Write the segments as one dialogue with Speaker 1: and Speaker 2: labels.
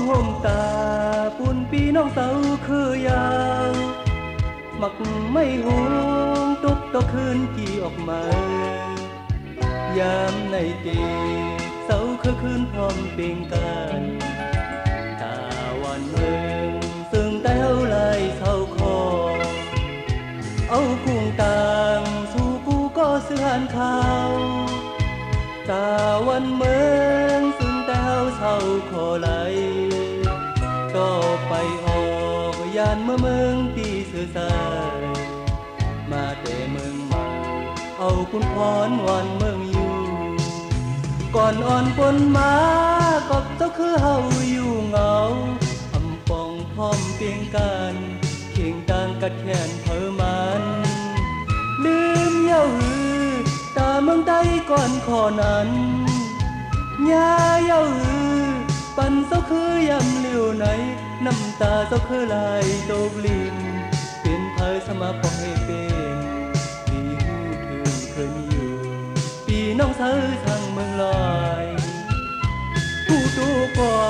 Speaker 1: ห่มตาปุ่นปีน้องเสาคือยาวมักไม่หวงตุกต่อคืนกี่ออกมายามในตีเสาคือคืนพร้อมเปลี่ยนกันตาวันเมืองซึ่งแต่เฮาลายเศร้าคอเอากุ้งต่างสู่กูก็เสื่อนข่าวตาวันเมืองซึ่งแต่เฮาเศร้าขอไหลก็ไปออกยานเมืองตีสื่อสารมาแต่เมืองมาเอาคุณพรวันเมืองอยู่ก่อนอ่อนปนมากับเจ้าคือเฮาอยู่เหงาอำปองพร้อมเพียงกันเคียงต่างกัดแขนเธอมันลืมเย้าหือตาเมืองใต้ก่อนขอนั้นยาเย้าหือปันเจ้าคือยำเหลียวไหนน้ำตาเจ้าคือลายตกลินเป็นเธอสมาพอให้เป็นดีหูถึงเคยอยู่ปีน้องเธอทางเมืองลอยผู้ตัวกว่า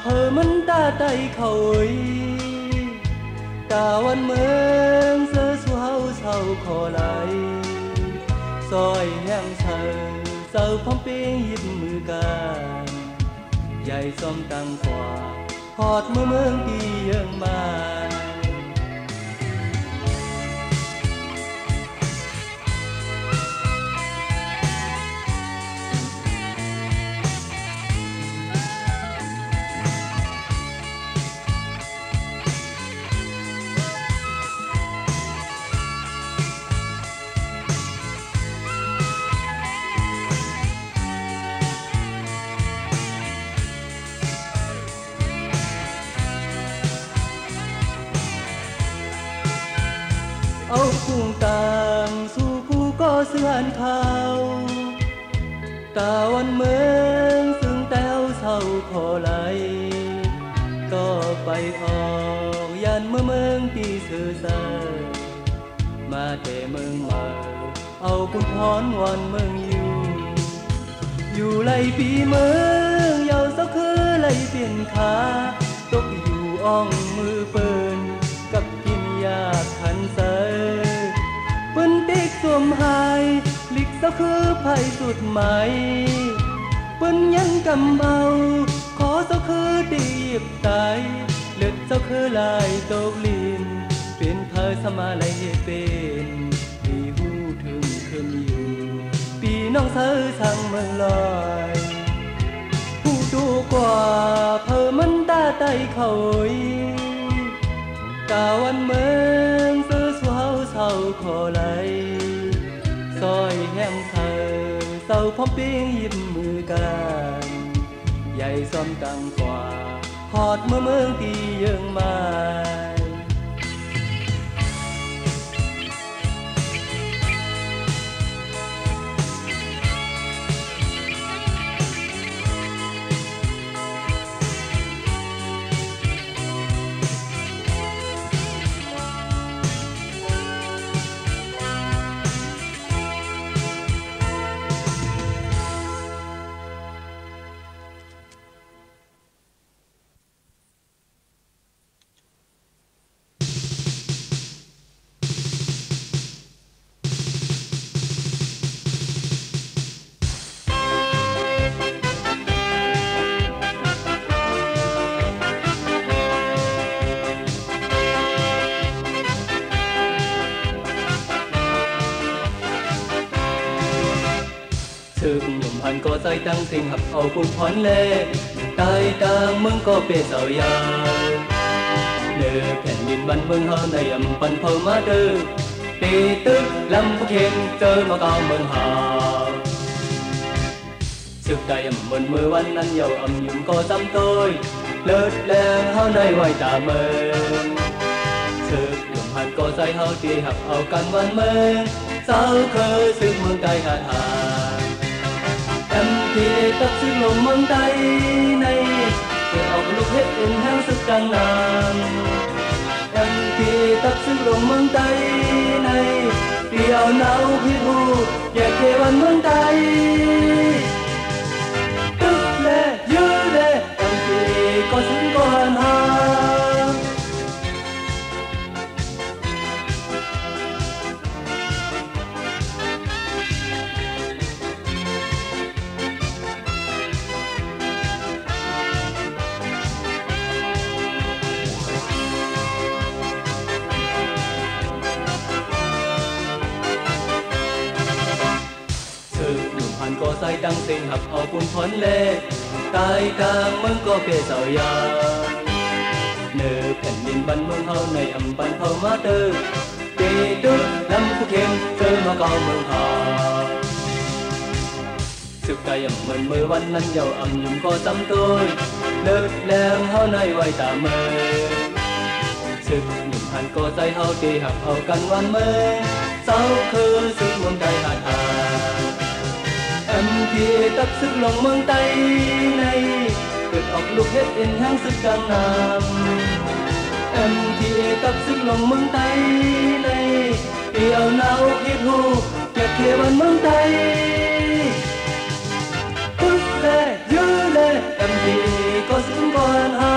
Speaker 1: เพอมันตาไตเขาตาวันเมืองเสือสู้เฮาเศร้าขอไหลซอยแห้งเธอเศร้าพร้อมเปียงยิบมือกันใหญ่ซ้อมตังกว่าหอดเมืองที่ยังมาเอากุ้งต่างสู่กูก็เสื่อนข่าวตาวันเมืองซึ่งแต้วเศร้าขอไหลก็ไปออกยานเมืองที่สื่อสารมาแต่เมืองมาเอาคุณพรวันเมืองอยู่ไหลปีเมืองเยาเศร้าคือไหลเปลี่ยนขาตกอยู่อ่องมือเปิ้นกับกินยาขันเสเปิ้นเด็กสวมหายลิกเศร้าคือไผ่สุดไหมเปิ้นยังกำเอาขอเศร้าคือตีบตายเลือดเศร้าคือลายตกลินเป็นเธอสมาลัยเป็นที่หูถึงคืนอยู่ปีน้องเธอสั่งเมืองลอยผู้ดูกว่าเพอมันตาไตเขาตาวันเมืองเสือสู้เฮาเศร้าขอไหลซอยแห้งเธอเศร้าพร้อมเปียงยิบมือกันใหญ่ซ้อมตังกว่าหอดเมืองที่ยังมาถึงหนุ่มพันก็ใจตั้งสิ่งหับเอาคุณพรเล่ตายตางเมืองก็เป็นเสาวยาวเนื้อแผ่นดินบ้านเมืองเฮาในอำปันเผามาเด้อตีตึกลำผู้เข็นเจอมาเก่าเมืองหาสึกใจเหมือนมือวันนั้นเยาอำยุ่งก็ซ้ำตัวเลิศแรงเฮาในไว้ตาเมืองสึกหนุ่มพันก็ใจเฮาที่หับเอากันวันเมืองเศร้าเคยสึกเมืองใต้หาดหาที่ตัดสินลงเมืองใต้ในเกิดออกลูกเฮ็ดเอ็นแห้งสึกจังนานที่ตัดสินลงเมืองใต้ในเดียวหนาวพิบูแยกเทวันเมืองใต้ตึกแลยื้อแลที่ก็สึกก็ ผ่านก็ใส่ตั้งสิ่งหักเอาปุ่นพ้นเล่ตายกลางมึงก็เกสายาเนื้อแผ่นดินบ้านเมืองเฮาในอำบันเฮามาเตอเกตุลำผู้เข้มเจอมาเก่าเมืองหาสึกใจยำเหมือนมือวันนั้นเยาอ่ำยุ่งก็จำตัวเลิกแล้วเฮาในไว้ตาเมอสึกหนุ่มหันก็ใจเฮาตีหักเอากันวันเมอเศร้าคือสึกเมืองไทยหาดหาที่ตับสึกลงเมืองไต้ในเกิดออกลูกเฮ็ดเอ็นแห้งสึกดังนำที่ตับสึกลงเมืองไต้ในเกี่ยวหนาวคิดหูอยากเขียวันเมืองไต้ปึ๊กเล่ยื้อเล่ที่ก็สึกก่อนหา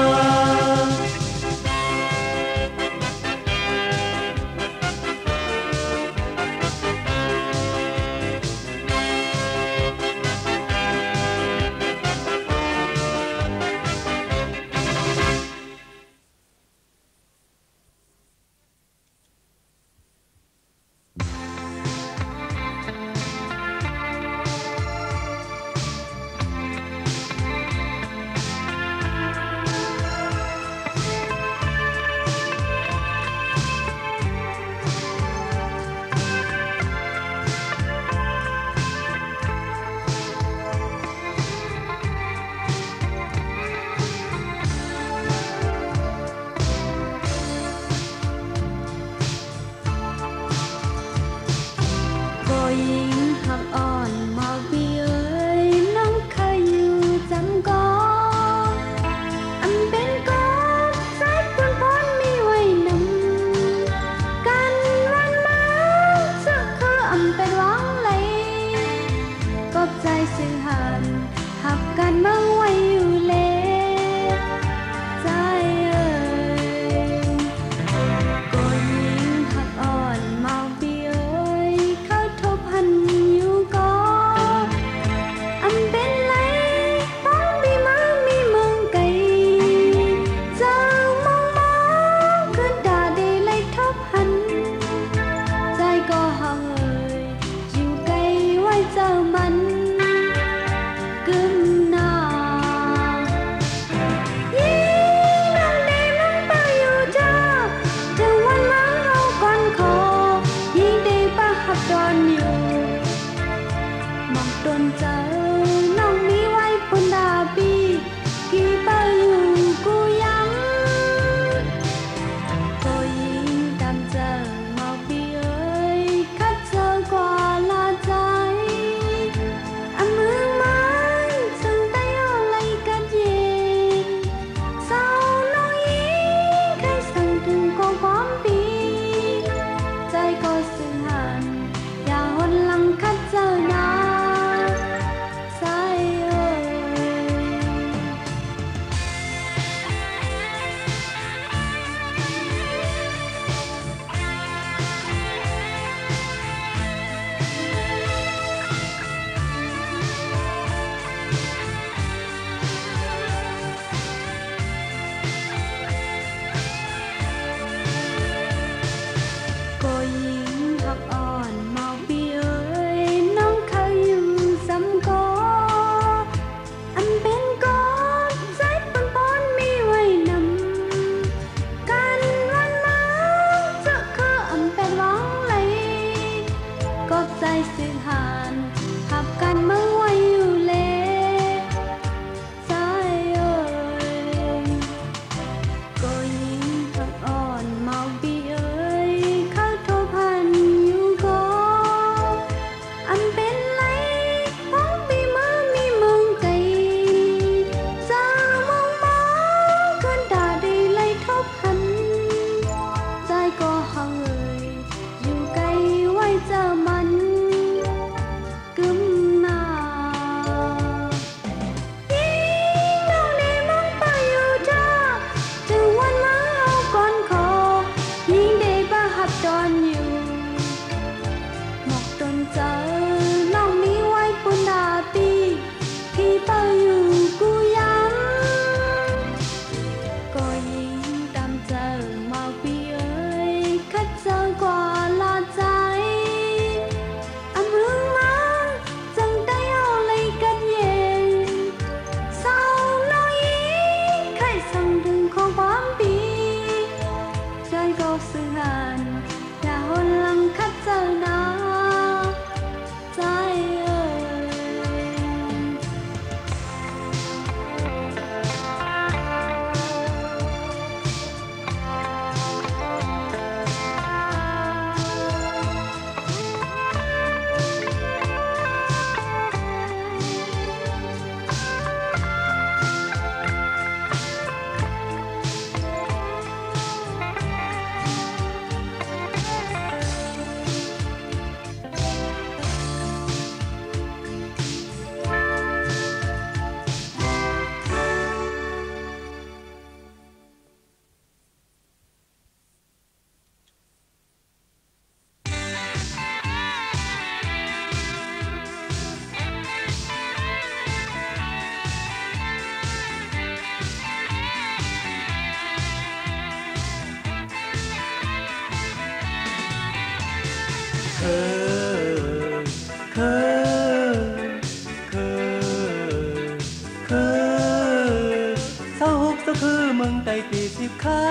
Speaker 1: คือเมืองใต้ตีสิบขา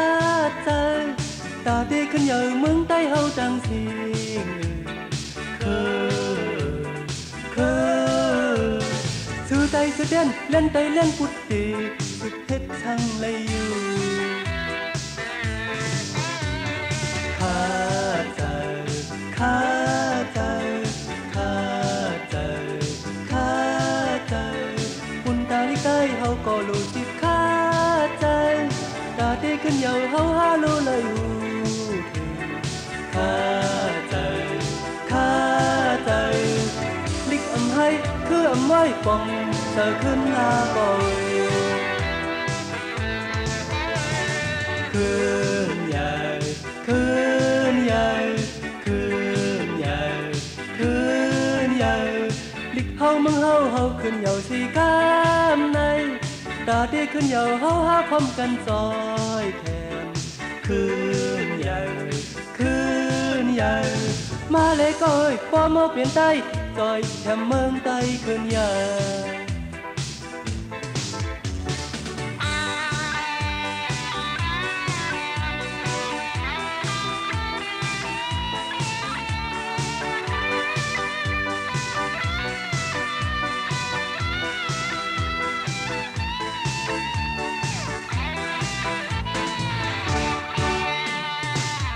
Speaker 1: ดใจตาเด็กขึ้นอยู่เมืองใต้เฮาจังสิสื่อใต้สื่อเด่นเล่นใต้เล่นพุทธิสุดเพชรช่างเลยอยู่ขาดใจขาดใจขาดใจขาดใจปุ่นตาลิใต้เฮาก็รู้สิขาดใจตาเด็กขึ้นอยู่เฮาหารู้เลยหูขาดใจขาดใจลิกอำให้คืออำไว้ปองเธอขึ้นลาบ่อยคืนใหญ่คืนใหญ่คืนใหญ่คืนใหญ่ลิกเฮามึงเฮาขึ้นเหยาสีกามในตาเด็กขึ้นเหยาเฮาหาพร้อมกันซอยแทนคืนใหญ่คืนใหญ่มาเลยก้อยพอมาเปลี่ยนใจจอยแถมเมืองใต้คืนใหญ่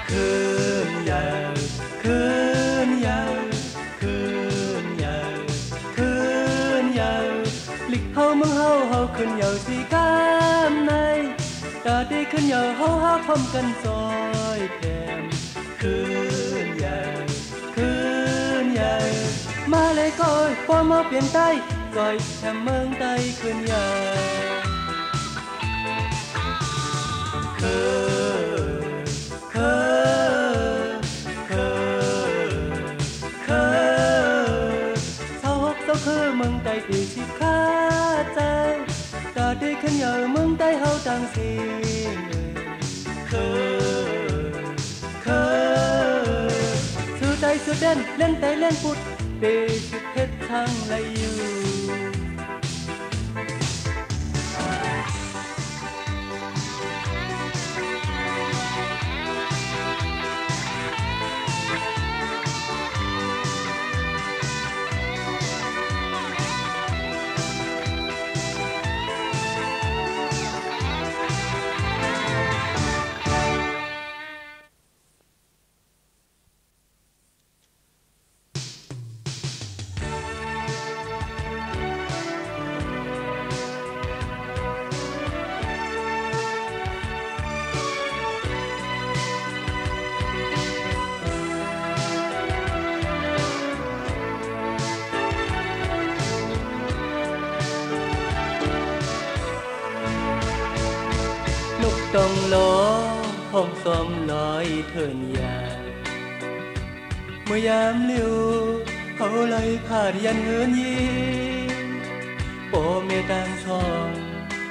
Speaker 1: คืนใหญ่คืนใหญ่คืนใหญ่คืนใหญ่ลิกเฮามึงเฮาขึ้นเหยาสีกามในตาเด็กขึ้นเหยาเฮาหาพร้อมกันซอยแถมคืนใหญ่คืนใหญ่มาเลยก้อยพอมาเปลี่ยนใจจอยแถมเมืองใต้คืนใหญ่คือเมืองใต้ที่สิขาดใจตาเด็กขึ้นเหยาเมืองใต้เฮาต่างสิสื่อใต้สื่อเด่นเล่นใต้เล่นพุทธเปสิเพชรทางไหลอยู่ต้องล้อห้องซ้อมลอยเถินยาเมื่อยามเลี้ยวเขาเลยพาดยันเงินยีโปเมต่างช่อง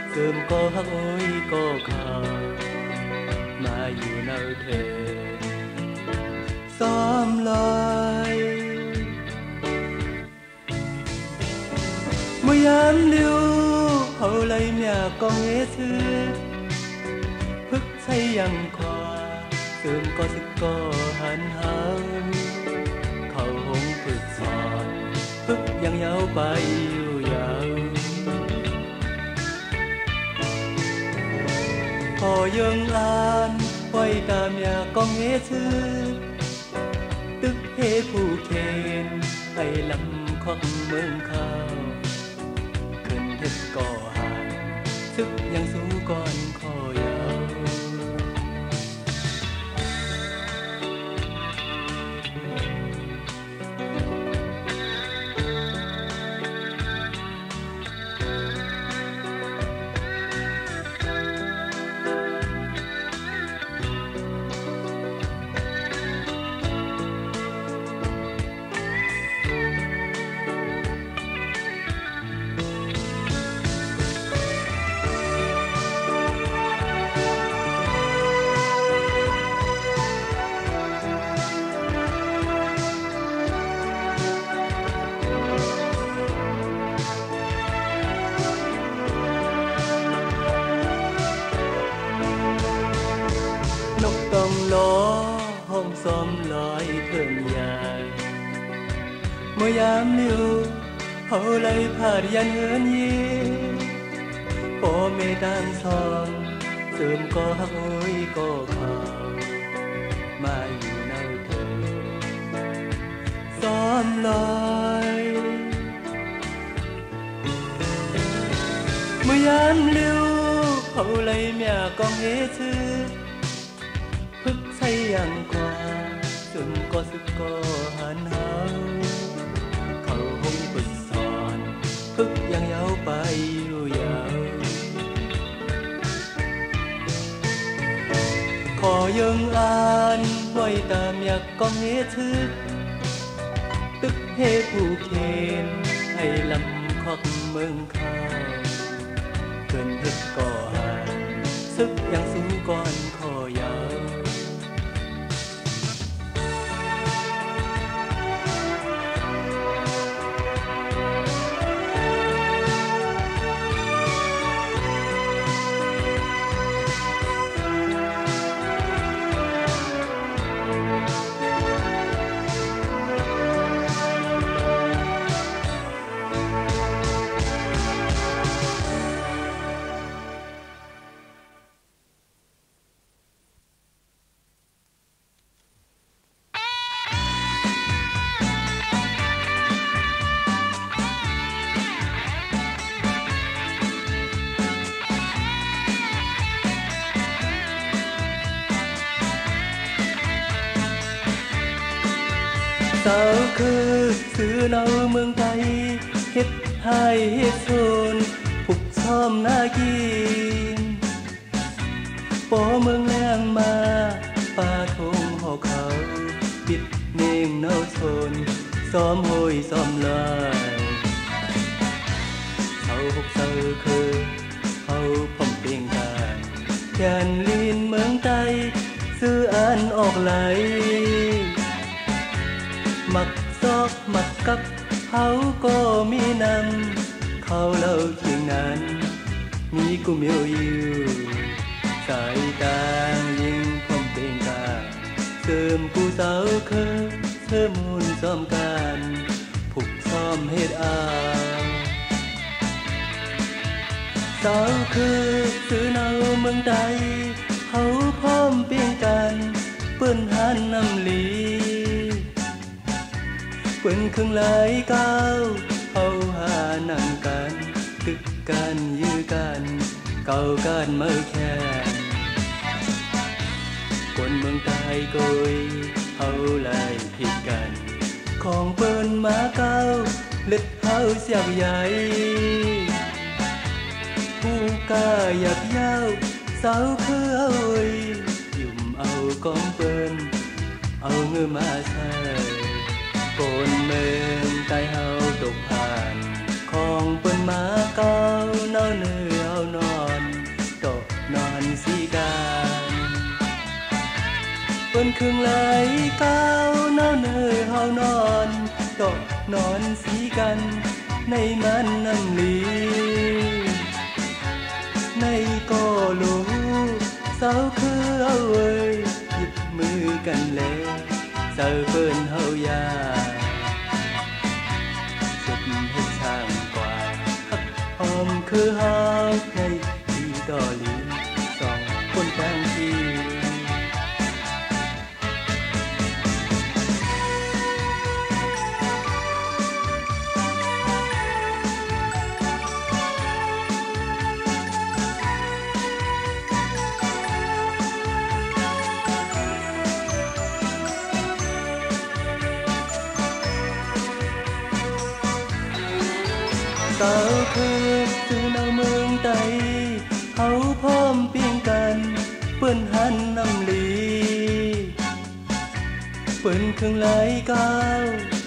Speaker 1: เสริมก็ฮักโอ้ยก็ข่าวมาอยู่เนาเธอซ้อมลอยเมื่อยามเลี้ยวเขาเลยเมียกองเอซื้อพึกใช้ยังขวาเสริมก็สึกก็หันหางเขาหงพึกสอนพึกยังยาวไปอยู่ยาวพอยังอ่านไว้ตามยากองเฮชื่อตึกเฮผู้เคนให้ลำของเมืองเขาขึ้นทึกก่อหางซึกยังสู้ก่อนคอยาว ซ้อมลอยเพิ่มยาเมื่อยามลิ้วเขาไล่ผาดยันเฮินยีพ่อแม่ต่างสอนเสริมก็ฮักโอยก็ข่าวมาอยู่ในเธอซ้อมลอยเมื่อยามลิ้วเขาไล่เมียกองเฮชื่อพึกใส่ยังกว่าจนก็สึกก็หันหาเขาคงฝึกสอนพึกยังยาวไปอยู่ยาวขอยังอ่านไว้ตามอยากกองเฮชื่อตึกเฮผู้เคนให้ลำคอกเมืองข้าวเกินเฮ็ดก่อหันซึกยังสู้ก่อนขอยาวสาวคือสื่อเนาเมืองไทยเฮ็ดให้เฮ็ดโซนผูกซ้อมหน้ากินปอเมืองแรงมาป่าทงหอเขาปิดเน่งเนาโซนซ้อมโหยซ้อมลายเขาผูกเซอคือเขาพร้อมเพียงกันแขนลินเมืองไทยซื้ออ่านออกไหลมักซอกมักกับเขาก็มีนำเขาเล่าเคียงนั้นมีกูเมียวอยู่สายตายิงพร้อมเป่งกาเสริมกูสาวเคยเธอมูลซ้อมกันผูกซ้อมเฮ็ดอาสาวคือซื้อเนาเมืองใดเขาพร้อมเป่งกันเปิ้นหันน้ำลีเปิ้นครึ่งหลายก้าวเอาหานั่งกันตึกกันยื้อกันเก่ากันเมื่อแค่คนเมืองใต้โกยเอาไล่ผิดกันของเปิ้นมาเก่าเล็ดเฮาเสียบใหญ่ผู้กาหยับยาวสาวคือเอายุ่มเอากองเปิ้นเอาเงือมาใช้คนเมืองใต้เฮาตกผ่านของเปิ้นมาเก่าเนาเนื้อเฮานอนตกนอนสีกันเปิ้นครึ่งไหลเก่าเนาเนื้อเฮานอนตกนอนสีกันในมันน้ำลีในก็รู้สาวคือเอาเว้ยหยิบมือกันแล้วเจอเปิ้นเฮายาสุดให้ช่างกว่าหอมคือเฮาในที่ต่อลีสองคนต่างที่สาวคือสื่อเนาเมืองใต้เขาพร้อมเพียงกันเปิ้นหันน้ำลีเปิ้นครึ่งหลายก้าว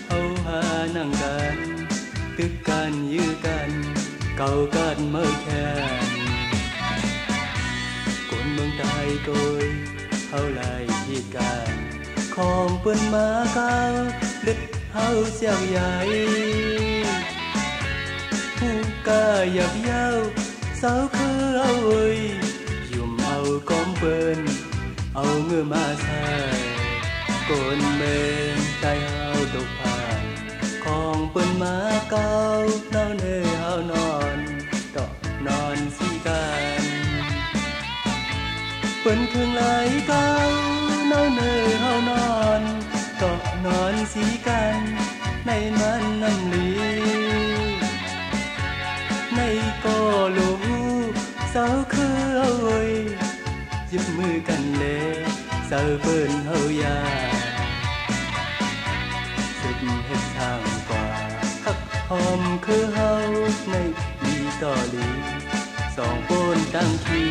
Speaker 1: เอาหานั่งกันตึกกันยื้อกันเก่ากันเมื่อแค่คนเมืองใต้โกยเขาไล่ผิดกันของเปิ้นมาเก่าเล็ดเฮาเสียบใหญ่ผู้กาหยับยาวสาวคือเอาเว้ยยุ่มเอากองเปิ้นเอาเงือมาใช้ก นเมืองใจเฮาตกผ่านของเปิ้นมาเก่าเนาเนอเฮานอนก็นอนสิกันเปิ้นเครื่องไหลเก่าเนาเนอเฮานอนก็นอนสิกันในมันน้ำลีในก็ลูกสาวคือเอาไว้ยิบมือกันเลยสาวเปิ้นเฮายาสุดเฮ็ดทางกว่าฮักหอมคือเฮาในลีต่อลีสองปนตั้งที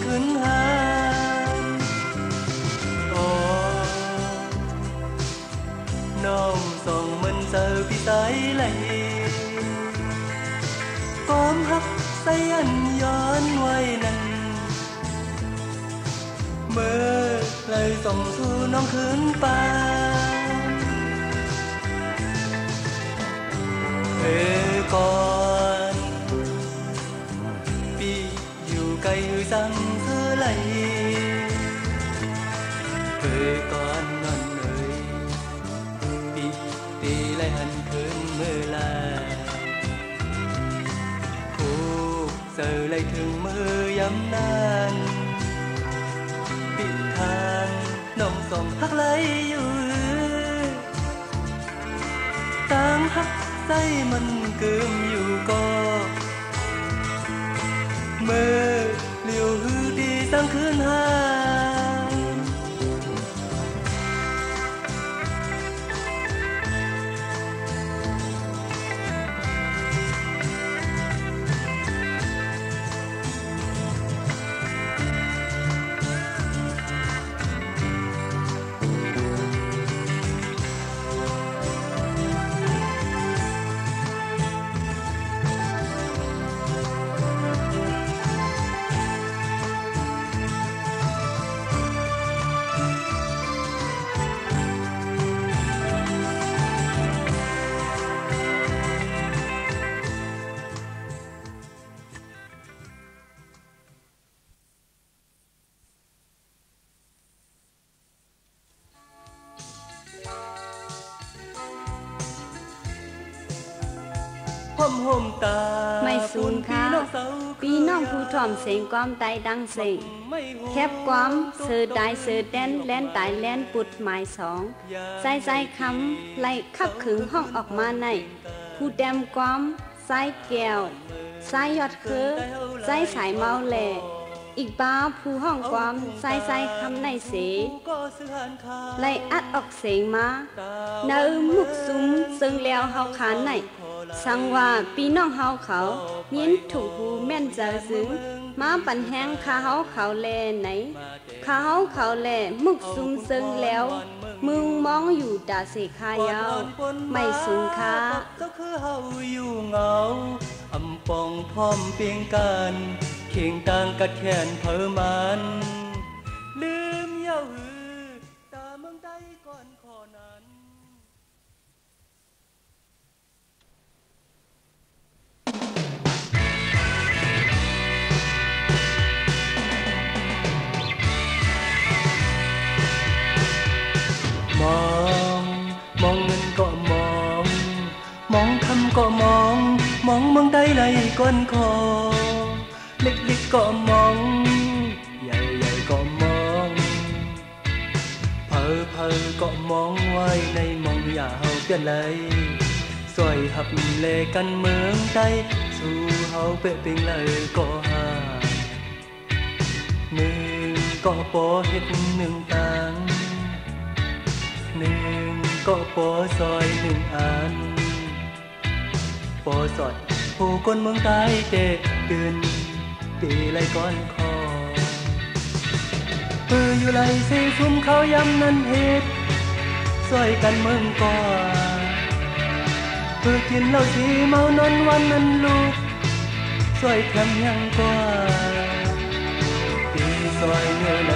Speaker 1: ขึ้นหาโอ้น้องส่องมันเจอพี่สายไหล ความฮักใส่อันย้อนไว้นั้นเมื่อเลยส่งสู่น้องคืนป่าก่อนปีอยู่ไกลสังเธอไหลก่อนนอนเอ่ยปีตีไหลหันคืนเมื่อลาผูกเจอไหลถึงมือยำนานปิดทางน้องส่องฮักไหลอยู่ต่างฮักใจมันเกิมอยู่ก็เมื่อเลี้ยวหือดีตั้งคืนหา
Speaker 2: ไม่สูญค่าพี่น้องผู้ถ่อมเสียงความตายดังเสียงแคบความเสือตายเสือแดนแลนตายแลนปุดหมายสองใจคำไล่ขับขึงห้องออกมาในผู้แดมความใจแก้วใจยอดคือใจสายเมาแหล่อีกบ้าผู้ห้องความใจคำในเสไล่อัดออกเสียงมาเนื้อมุกซุ้มซึ่งแล้วเฮาขานในสังว่าพี่น้องเฮาเขายินถูกหูแม่นเจอซึ้งมาปันแห้งข้าเฮาเขาแลไหนข้าเฮาเขาแลมุกซุ่มซึ้งแล้วมึงมองอยู่ดาเสคายาวไม่สูงค่า
Speaker 1: ก็คือเฮาอยู่เหงาอำปองพร้อมเพียงกันเคียงต่างกัดแขนเผอมันลืมเย้าหือตาเมืองใดก่อนขอนั้นมองเงินก็มองคำก็มองเมืองใดไหลก้นคอเล็กก็มองใหญ่ก็มองเผอก็มองไว้ในมองอย่าเฮาเปลี่ยนเลยสวยหับเลกันเมืองใดสู่เฮาเปะปิงเลยก็หาหนึ่งก็ปอเฮ็ดหนึ่งต่างหนึ่งก็ปอซอยหนึ่งอันปอสอดผู้คนเมืองใต้เตะตื่นตีไหลก้อนคออยู่ไหลเสชุมเขายำนั้นเฮ็ดซอยกันเมืองก่อกินเหล้าสีเมานอนวันนั้นลูกซอยคำยังกว่าตีซอยเนื้อเล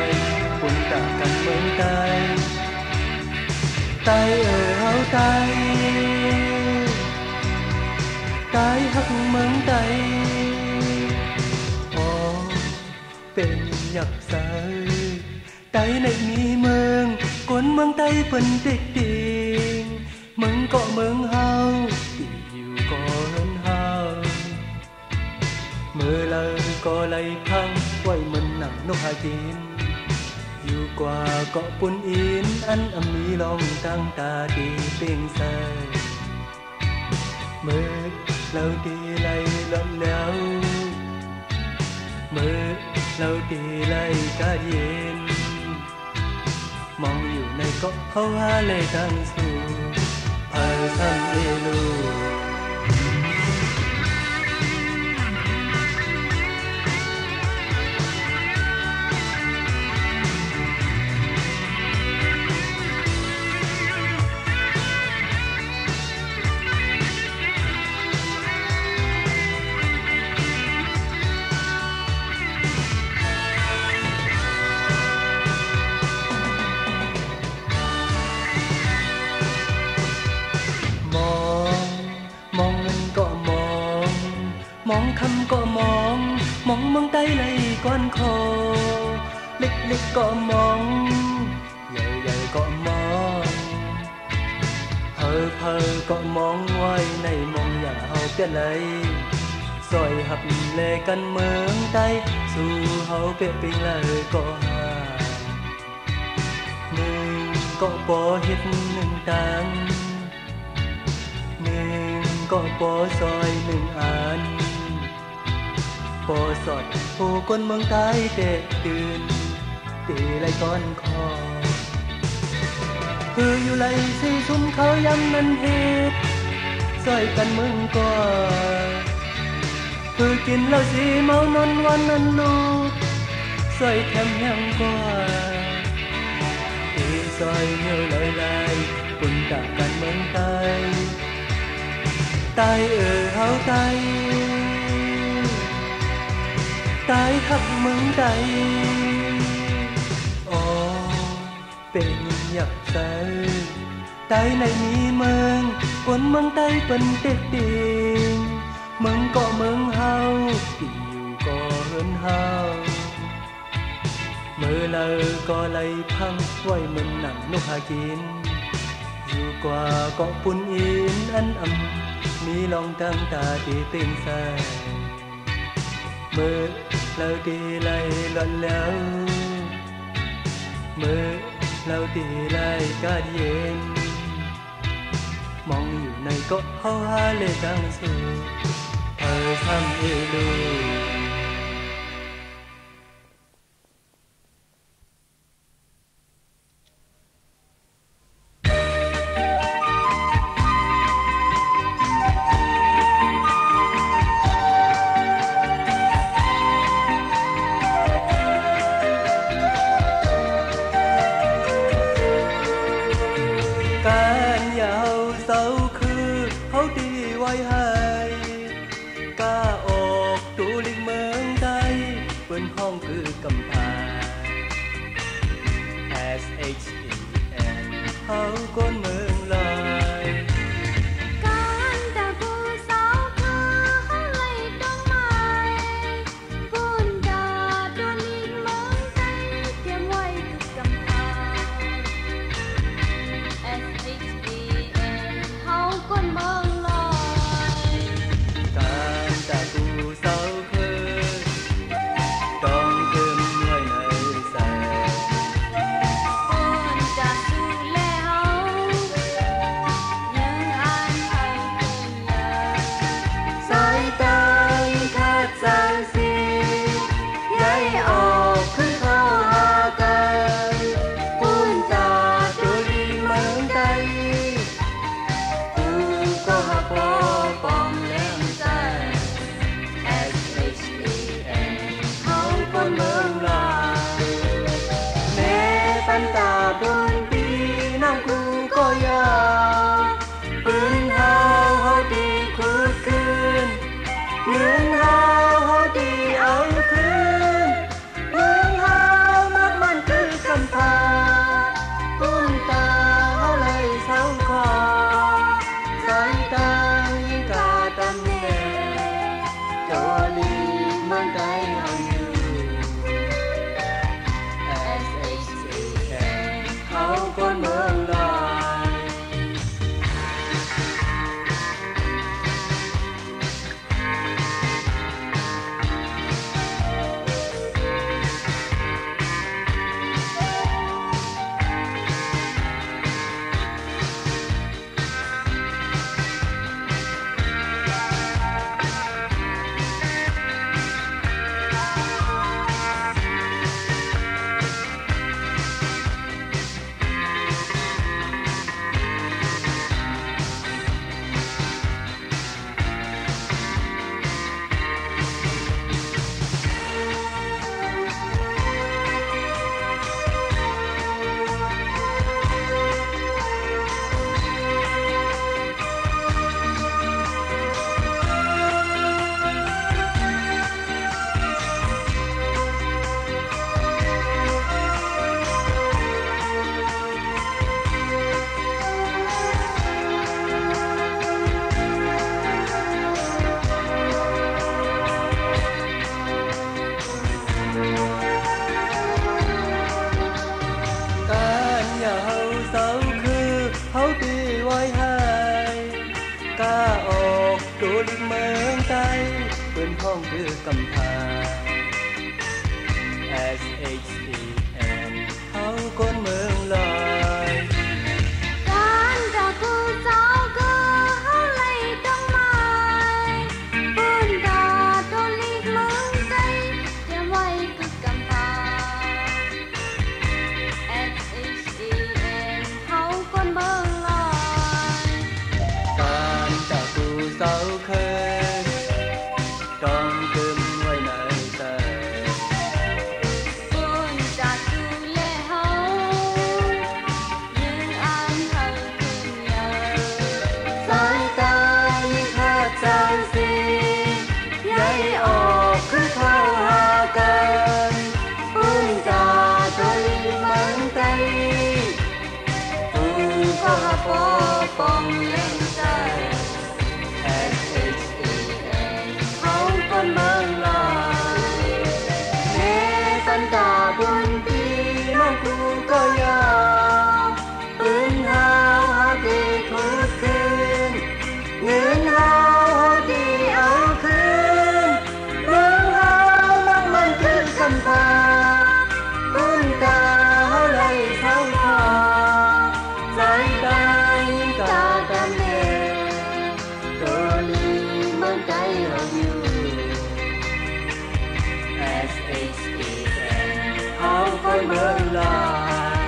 Speaker 1: ยปุ่นตากันเมืองใต้ตายเฮาตายฮักเมืองใต้เป็นหยักษ์สายใต้ในมีเมืองคนเมืองใต้เพิ่นเด็กเด็กเมืองก็เมืองเฮาที่อยู่ก็เฮินเฮาเมื่อเลยก็ไหลพังไว้มันหนังนกหากินอยู่กว่าเกาะปุ่นอินอันมีลองตั้งตาดีเป่งใสเมื่อเราดีไหลล้นแล้วเมื่อเราดีไหลกาเย็นมองอยู่ในเกาะเขาหาเลยตั้งสู่พาทำเอลู ก้อนคอเล็กๆก็มองใหญ่ๆก็มองเพอก็มองไว้ในมองอย่าเฮาเปลี่ยนเลยซอยหับแลกันเมืองใต้สู่เฮาเปลี่ยนไปเลยก็หาหนึ่งก็บ่เฮ็ดหนึ่งตังหนึ่งก็บ่ซอยหนึ่งอันบ่สอดผู้คนเมืองใต้เตะตื่นตีไหลก้อนคอคืออยู่ไหลสิชุมเขายำนั้นเฮ็ดซอยกันเมืองก่อคือกินแล้วสิเมานอนวันนั้นลูกซอยแถมยังกว่าที่ซอยเหนียวลอยปุ่นจากกันเมืองใต้ใต้เฮาใต้ใต้ทับเมืองใต้อ๋อเป็นอยากใส่ใต้ในมีเมืองคนเมืองใต้เป็นเด็กดิงเมืองก็เมืองเฮาที่อยู่ก็เฮินเฮาเมื่อเลอก็ไหลพังไว้เหมือนหนังนกหากินอยู่กว่าเกาะปุ่นอินอันมีลองตั้งตาตีตึงใสเมื่อเราตีไหลหล่นแล้วเมื่อเราตีไหลกาดเย็นมองอยู่ในเกาะเฮาหาเลยตั้งสู่ทำเอลูการยาวเสาคือเขาดีไว้ให้กล้าออกตูลิงเมืองใดเปิ้นห้องคือกำพา SHEN เขาก้นเมืองลอย
Speaker 2: การแต่ผู้สาวคือเขาเลยต้องมาปุ่นดาตัวลิงเมืองใต้เตรียมไว้ทุกกำพา SHEN เขาก้นเมืองลอย
Speaker 1: การแต่ผู้สาวคือต้องขึ้นไว้ในแสง
Speaker 2: ปุ่นจะสู้แลเฮา
Speaker 1: องคือกำพา SHEN เฮาคนเมืองลอย
Speaker 2: การจากกูเจ้าก็เฮาเลยต้องมาปืนกาโดนลีกเมืองใจเตรียมไว้คือกำพา SHEN เฮาคนเมืองลอย
Speaker 1: การจากกูเจ้าเคยต้องคืนไว้ในใจ
Speaker 2: ปืนจากดูแลเฮายืนอ่านเฮาคืนยาว
Speaker 1: สายตายิ่งคาดใจสิย้ายออกคือเข้าหากันปืนกาตัวลีมันไกลปืนก็หาปอป้องเล่นใจ SHEN เขาคนเมืองลอยแม้สันตาบุญปีน้องกูก็ยาวปืนหาวหาดีทุกคืนเงินหาวหาดีเอาคืนเมืองหาวมันคือกำพาปืนกาเฮาไล่เศร้าคอสายตายิ่งกากันแน่ตัวลีเมืองใจเฮาอยู่ SHEN เฮาคนเมืองลอย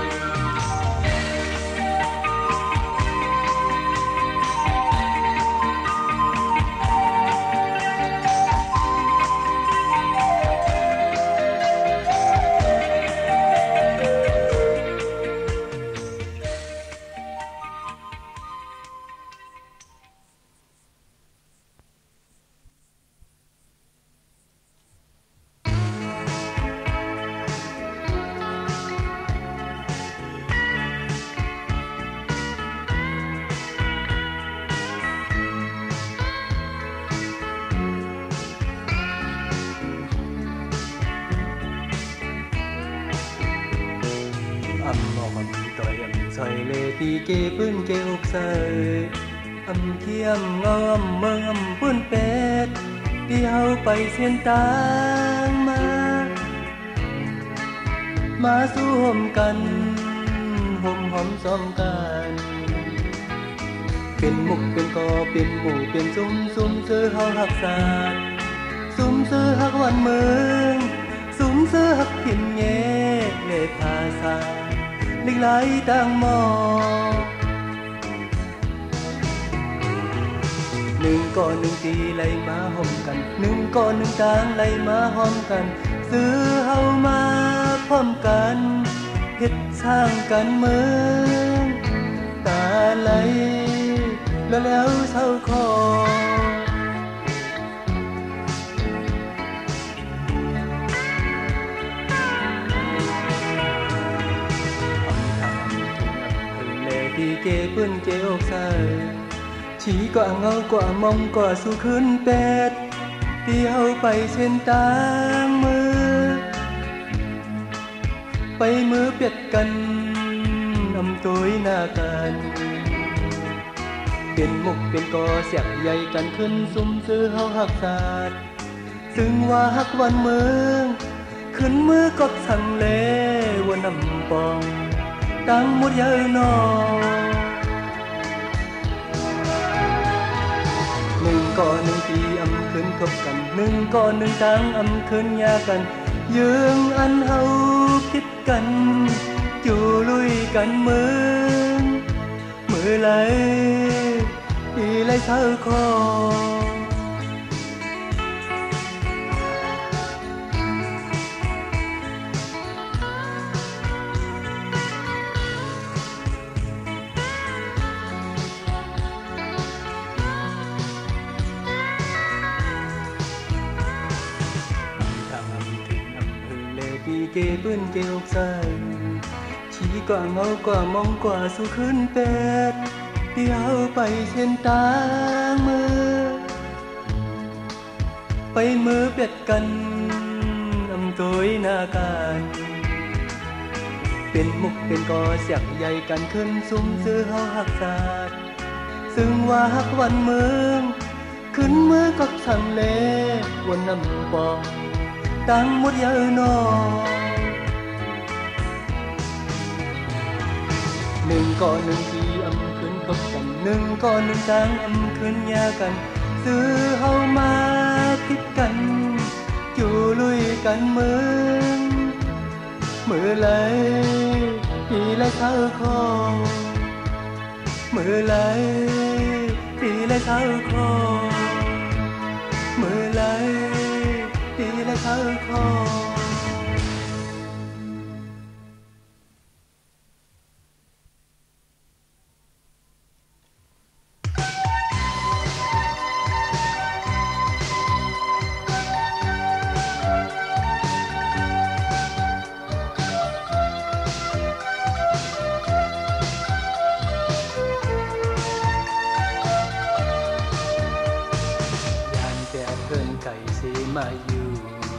Speaker 1: Xoay lệ tì kê bươn kê ốc sợi Khiêm ngâm mơ bươn pet Đi hau bay xuyên tang Ma su hômกันhôm hóm xómกันเป็นมุกเป็นกอเป็นหมู่เป็นซุ้มซื้อเฮาหักษาซุ้มซื้อหักวันเมืองซุ้มซื้อหักพินแง่เล่ภาษาลิกไหลต่างหมอหนึ่งก่อหนึ่งตีไหลมาหอมกันหนึ่งก่อหนึ่งจางไหลมาหอมกันซื้อเฮามาพร้อมกันเฮ็ดสร้างกันเมืองตาไหลแล้วเศร้าคอที่เก็บปืนเก็บอกใส่ฉีกว่าเงากว่ามองกว่าสู่ขึ้นเป็ดที่เฮาไปเส้นตางมือไปมือเปียดกันนำตัวหน้ากันเป็นมุกเป็นกอเสียบใหญ่กันขึ้นซุ่มซื้อเฮาหักศาสตร์ซึ่งว่าหักวันเมืองขึ้นมือกบสั่งเลวนนำปองตั้งหมดเยอะนอหนึ่งก่อหนึ่งตีอำคืนทบกันหนึ่งก่อหนึ่งตั้งอำคืนยากันยืงอันเฮาคิดกันจู่ลุยกันมือไหลอีไหลเท้าคอเก็บปืนเก็บใส่ชี้กว่าเงากว่ามองกว่าสู่ขึ้นเป็ดเดี๋ยวไปเส้นตางมือไปมือเปียดกันอำตัวหน้ากันเป็นมุกเป็นกอเสียกใหญ่กันขึ้นซุ่มซื้อเฮาหักศาสตร์ซึ่งว่าหักวันเมือง ขึ้นมือกับทางเลวนน้ำปองตั้งหมดยาวนอหนึ่งก่อหนึ่งทีอำขึ้นพบกันหนึ่งก่อหนึ่งต่างอำขึ้นยากันซื้อเฮามาคิดกันอยู่ลุยกันมือไหลปีไหลเท้าคอมือไหลปีไหลเท้าคอมือไหลปีไหลเท้าคอมาอยู่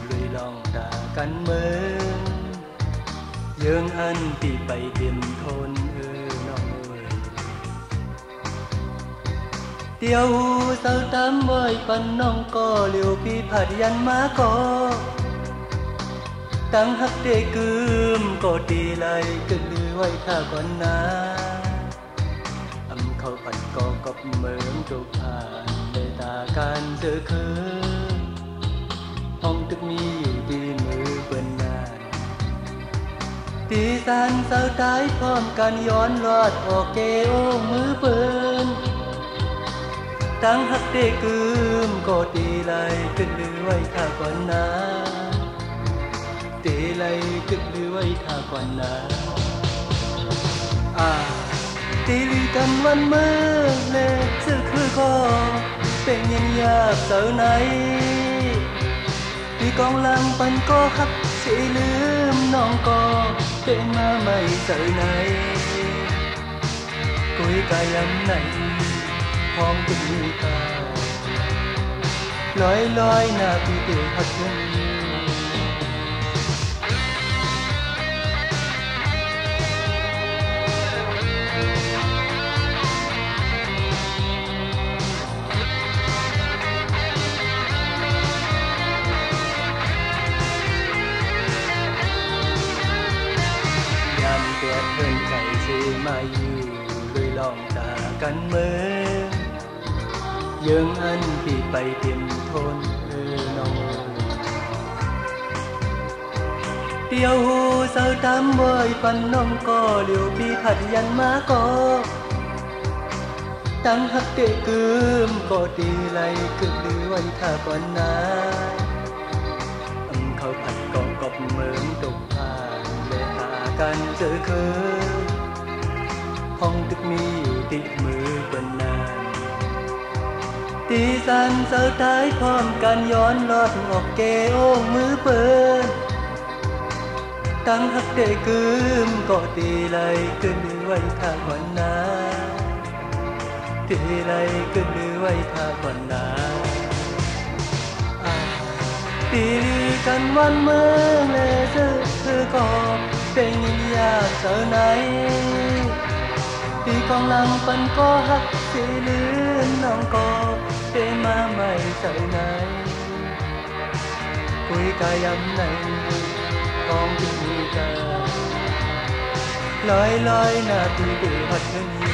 Speaker 1: ลุยลองตากันเมืองเยื่องอันปีไปเต็มทนน้องเอ้ยเตียวหูเศร้าตามไว้ปันน้องก็เลี้ยวปีผัดยันมาก็ตั้งหักเดกืมก็ดีไหลกึ่งลือไว้ข้าก่อนนะอำเขาปัดก็กับเมืองจุกผ่านได้ตาการเจอคืนห้องตึกมีอยู่ดีมือเปิ้นนานตีสันเศร้าตายพร้อมกันย้อนรอดออกเกโอมือเปิ้นตั้งหักเดกืมก็ตีไหลกึ่งลือไว้ข้าก่อนนะตีไหลกึ่งลือไว้ข้าก่อนนะตีลือกันวันเมื่อเล็กซื้อคือคอเป็นยังยากเศร้าไหนที่กองลังปันก็ฮักสิลืมน้องก็เป็นมาไม่เจอไหนกุยกายันไหนพร้อมกุยกาลอยหน้าพี่เตะฮักยังแต่เพิ่นไก่สิมาอยู่เลยลองตากันเมืองเยื่องอันที่ไปเต็มทนน้องเตียวหูเศร้าตามบ่อยปันน้องก็เลี้ยวพี่ผัดยันมาก็ตั้งหักเตะกืมก็ดีไหลกึ่งลือไว้ท่าก่อนนะเขาผัดก็กบเมืองตกผ่านกันเจอคืนห้องตึกมีอยู่ติดมือเปิ้นนานตีสันเศร้าตายพร้อมกันย้อนลอดออกเกโอมือเปิ้นตั้งหักเดกืมก็ตีไหลกึ่งลือไว้ท่าก่อนนะตีไหลกึ่งลือไว้ท่าก่อนนะตีลือกันวันเมื่อเลยซื้อก็เป็นยากเท่าไหนที่กองลังปันก็ฮักสิลืมน้องก็เป็นมาไม่เท่าไหนคุยกายำไหนของที่มีกันลอยหน้าพี่เดือดเท่านี้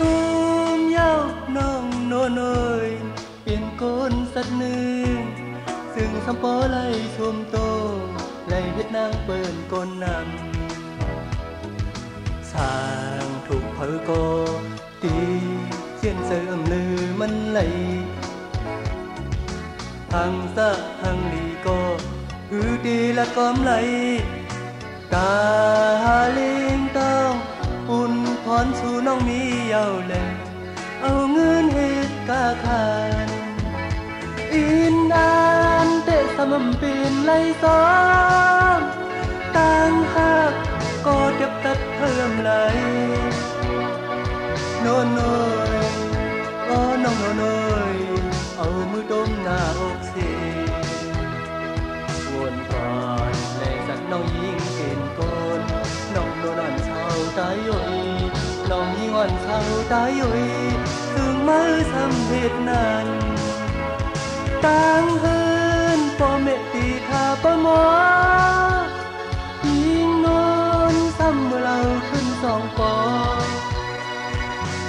Speaker 1: ซูมเย้าน้องโนนอยเปลี่ยนก้นสัตว์หนึ่งซึ่งสำปอไล่ชุมโตไล่เวียดนางเปิ้นก้นนำสร้างทุก เพอก็ตีเจียนเสริมลือมันไหลหังสะหังลีก็หือดีละกอมไหลตาหาลิงต้องอุ่นพรสู่น้องมีเยาแลเอาเงินเฮ็ดกาคานอินดานเตะสมำเป็นไหลซ้อมต่างหักก็เด็บตัดเพิ่มไหลโน่นโน่ยโอ้น้องโน่ยเอามือดมหน้าอกเสียวนก่อนแลสักน้องยิงเกณฑ์ก้นน้องโดนอ่อนเช้าตายอยู่น้องยิงอ่อนเช้าตายอยู่ถึงมือสำเร็จนั้นต่างเฮินพ่อแม่ตีท่าประมอยิงนอนซ้ำเมื่อเราขึ้นสองปอ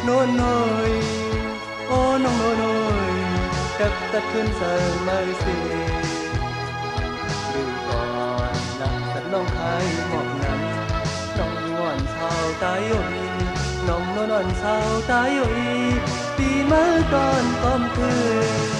Speaker 1: โน่นโน่ยโอ้น้องโน่ยจับตัดขึ้นเสริมไม่เสียดูก่อนนะสัตว์น้องขายหมอกนั้นน้องยิงอ่อนเช้าตายอยู่น้องนอนเช้าตายอยู่ปีเมื่อตอนก้มคืน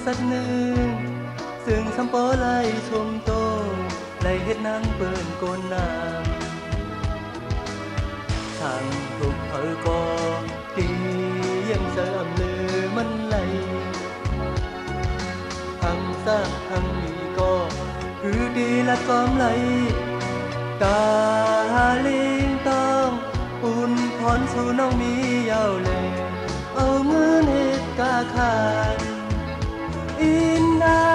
Speaker 1: สักหนึ่งซึ่งสำปอไล่ชมโตไล่เฮ็ดนางเปิ้นโกนน้ำทางถูกเผอก็ตียังเสริมลือมันไหลหังซะหังมีก็คือดีละกอมไหลตาหาลิงต้องอุ่นพรสู่น้องมีเยาแลเอาเงินเฮ็ดกาคานอินดา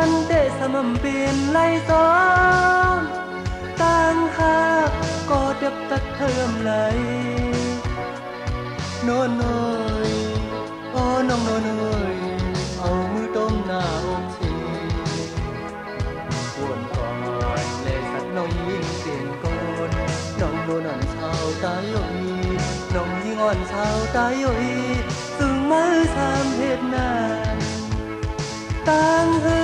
Speaker 1: นเตะสมำเป็นไหลซ้อมต่างหักก็เด็บตัดเพิ่มไหลโน่นโน่ยโอ้น้องโน่ยเอามือต้มหน้าอกเสียวนก่อนเลยสักน้องยิงเสียงก้นน้องโน่นเช้าตายอยู่น้องยิงอ่อนเช้าตายอยู่ซึ่งมือสามเฮ็ดนานต่างเฮิ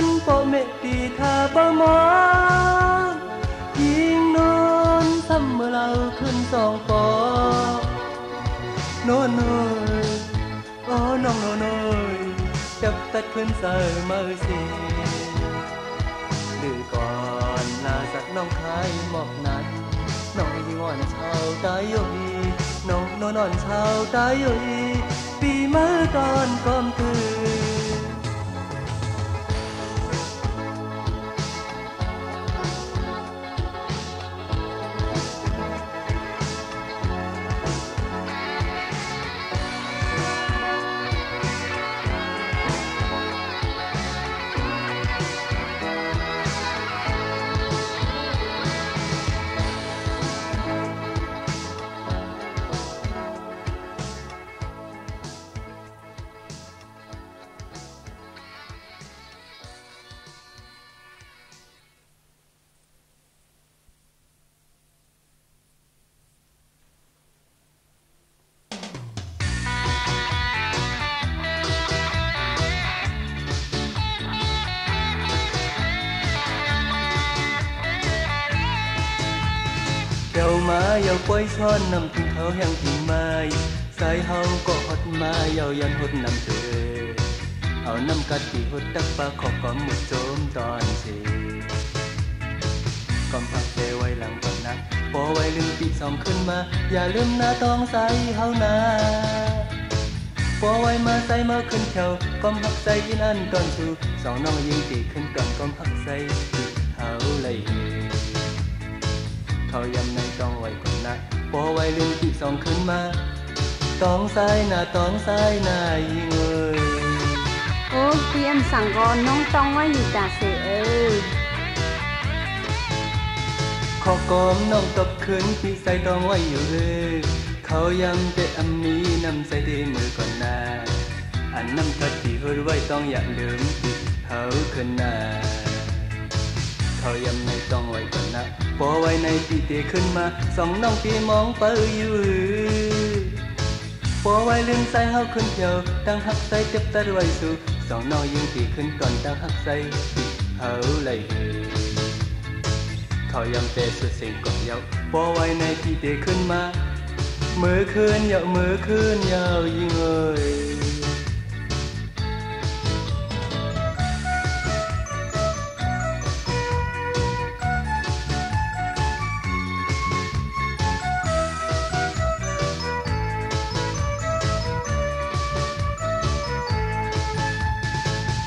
Speaker 1: นพ่อแม่ตีท่าประมอยิงนอนซ้ำเมื่อเราขึ้นสองปอโน่นโน่ยโอ้น้องโน่ยจับตัดขึ้นเสริมมือเสียดื้อก่อนลาสักน้องขายหมอกนั้นน้องยิงอ่อนเช้าตายอยู่น้องนอนเช้าตายอยู่ปีเมื่อตอนก้มคืนเจ้ามาเยาป่วยช้อนนำถึงเขาแห่งถิ่นไม้สายเฮาก็หดมาเยายันหดนำเธอเอาน้ำกัดที่หดตักปลาขอบกอมหมุดโจมตอนเชกอมพักเจไว้หลังก่อนนะพอไว้ลืมปีสองขึ้นมาอย่าลืมหน้าต้องใส่เฮานาพอไว้มาใส่มาขึ้นแถวกอมพักใส่ยินอันตอนชูสองน้องยิงตีขึ้นก่อนกอมพักใส่ที่เฮาเลยเขายำในต้องไว้ก่อนนะพอไว้ลืมปีสองขึ้นมาต้องใส่หน้าต้องใส่หน้ายิงเอ้ยโอ้เตรียมสั่งก่อนน้องต้องไว้อยู่จ่าเส ขอกอมน้องตบคืนพี่ใส่ตองไว้อยู่เขายำแต่อันนี้นำใส่ที่มือก่อนหน้าอันน้ำกัดที่หดไว้ต้องอย่าลืมเขาขึ้นหน้าเขายำในต้องไว้ก่อนนะพอไว้ในปีเตขึ้นมาสองน้องปีมองเปิอยู่พอไว้ลืมใส่เฮาขึ้นเที่ยวตั้งหักใส่เจ็บตัดไว้สู่สองน้องยิงปีขึ้นก่อนตั้งหักใส่เขาเลยเขายำแต่สุดสิ่งก่อนยาวพอไว้ในปีเตขึ้นมามือคืนยาวมือคืนยาวยิงเอ้ย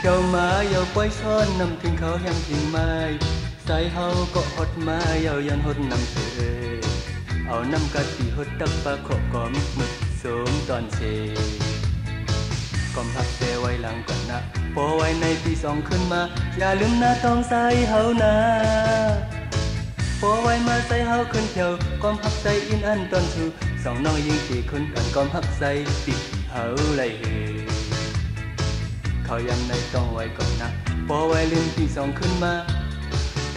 Speaker 1: เจ้ามาเยาปล่อยซ้อนนำถึงเขาแห่งทิ้งไม้ใส่เฮาก็หดมาเยายันหดนำเสยเอาน้ำกะทิหดตักปลาขอกอมหมึกโสมตอนเชกอมพักแต่ไว้หลังก่อนนะพอไว้ในปีสองขึ้นมาอย่าลืมหน้าต้องใส่เฮานะพอไว้มาใส่เฮาขึ้นเที่ยวกอมพักใส่อินอันตอนชูสองน้องยิงตีขึ้นกันกอมพักใส่ปีเฮาเลยเขายำในต้องไว้ก่อนนะพอไว้ลืมปีสองขึ้นมา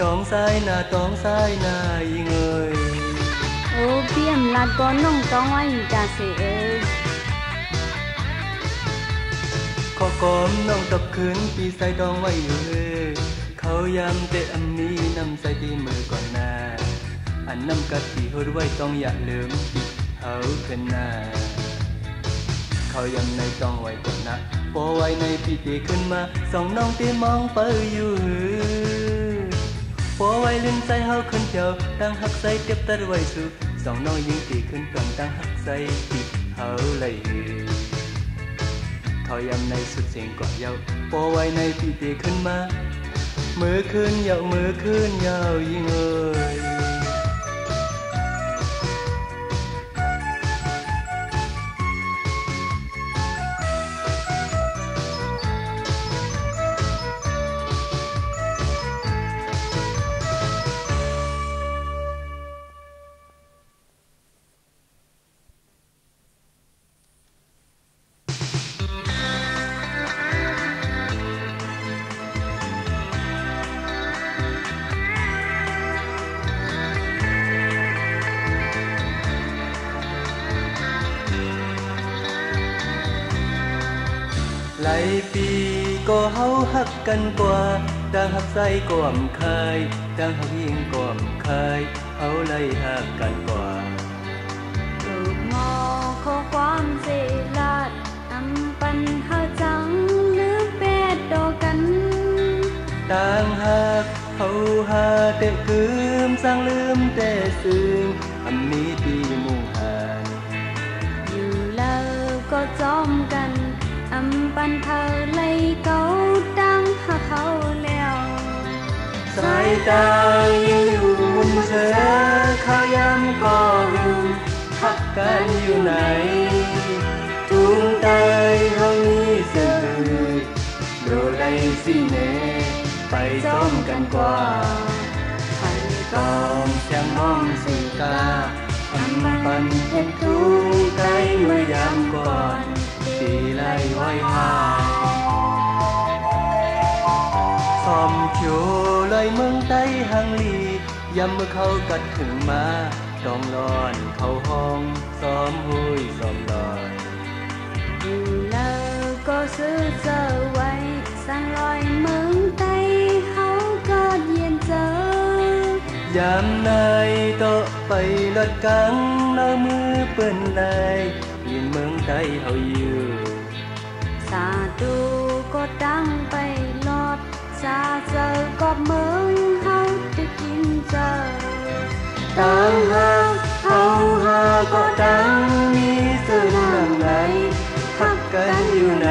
Speaker 1: ต้องใส่หน้าต้องใส่หน้ายิงเอ้ย
Speaker 2: โอ้เปี่ยมลัดก่อนน้องต้องไว้จ่าเสเอ้ย
Speaker 1: ขอกอมน้องตบคืนปีใส่ต้องไว้อยู่เขายำแต่อันนี้นำใส่ที่มือก่อนหน้าอันน้ำกะทิหดไว้ต้องอย่าลืมปีเขาขึ้นหน้าเขายำในต้องไว้ก่อนนะพอไว้ในปีเตขึ้นมาสองน้องตีมองเปิอยู่พอไว้ลืมใส่เฮาขึ้นเที่ยวตั้งหักใส่เจ็บตัดไว้สู่สองน้องยิงตีขึ้นก่อนตั้งหักใส่ปีเฮาเลยเขายำในสุดเสียงก่อนยาวพอไว้ในปีเตขึ้นมามือขึ้นยาวมือขึ้นยาวยิงเอ้ยหลายปีก็เฮาฮักกันกว่าดังฮักใส่ก่อมคายดังฮักยิงก่อมคายเฮาไล่ฮักกันกว่า
Speaker 2: ลูกงอขอความเสลาดอำปันเฮาจังลืมแปดดอกกัน
Speaker 1: ต่างฮักเฮาหาแต่คืมสร้างลืมแต่ซึ้งอันนี้ที่มุ่งหา
Speaker 2: อยู่แล้วก็จอมกันอำปันเธอเลยเก่าดังหาเขาแล้ว
Speaker 1: สายตายังอยู่มุมเธอเขาย้ำก็รู้พักกันอยู่ไหนทุ่งใต้ห้องนี้เสื่อโดไลสิเนไปซ้อมกันกว่าให้ต้องเสียงมองสีกาอำปันเห็นทุ่งใต้เมื่อยามก่อนตีไล่ไว้หาซอมโจไล่เมืองใต้หังลียามเมื่อเขากัดถึงมาต้องรอนเข้าห้องซ้อมหุยซ้อมลอย
Speaker 2: อยู่แล้วก็ซื้อเจอไว้สั่งลอยเมืองใต้เขาก็เย็นเจอย
Speaker 1: ามในโตไปลดกังน้ามือเปิ้นไหลยินเมืองใต้เฮาอยู่
Speaker 2: สาดูก็ดังไปลอดสาเจอก็เมืองเฮาจะกินเจอ
Speaker 1: ต่างหากเฮาหาก็ดังมีซึ่งหลังไหนพักกันอยู่ไหน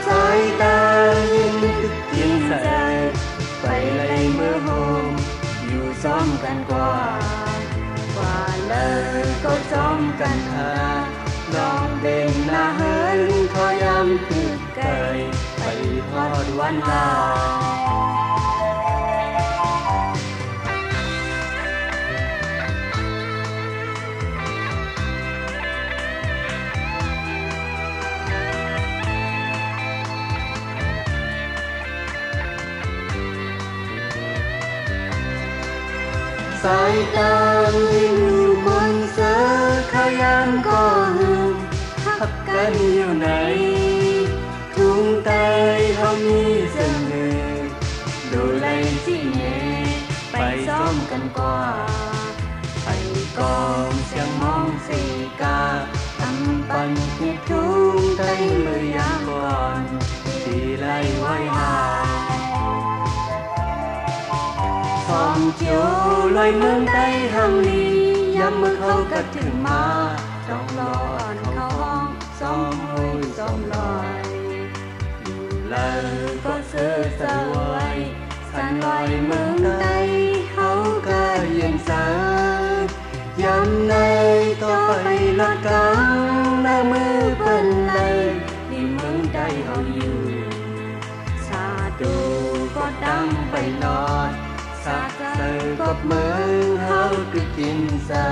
Speaker 1: สายตายินตึกยินใจไปไล่เมื่อโฮมอยู่ซ้อมกันกว่าเลยก็ซ้อมกันหาลองเบ่งหน้าเฮินขอย้ำตึกไกลไปทอดวันลา สายตามที่อยู่บนเสือขยันก็หึงพักกันอยู่ไหนทุ่งใต้เฮามีเสน่ห์ดูไลที่เน่ไปซ้อมกันกว่าไปกองเสียงมองสีกาตำปันที่ทุ่งใต้เมื่อยามก่อนตีไล่ไว้หาซ้อมเจียวลอยเมืองใต้ห้างลียามเมื่อเขากัดถึงมาต้องรออ่อนเขาห้องซ้อมห้อยซ้อมลอยเลยก็เสือสวยสันลอยเมืองใต้เฮาก็เย็นสายามในต่อไปลดกำหน้ามือเปิ้นเลยที่เมืองใต้เฮาอยู่สาดูก็ดังไปนอนสาเธอก็เมืองเฮาคือกินสา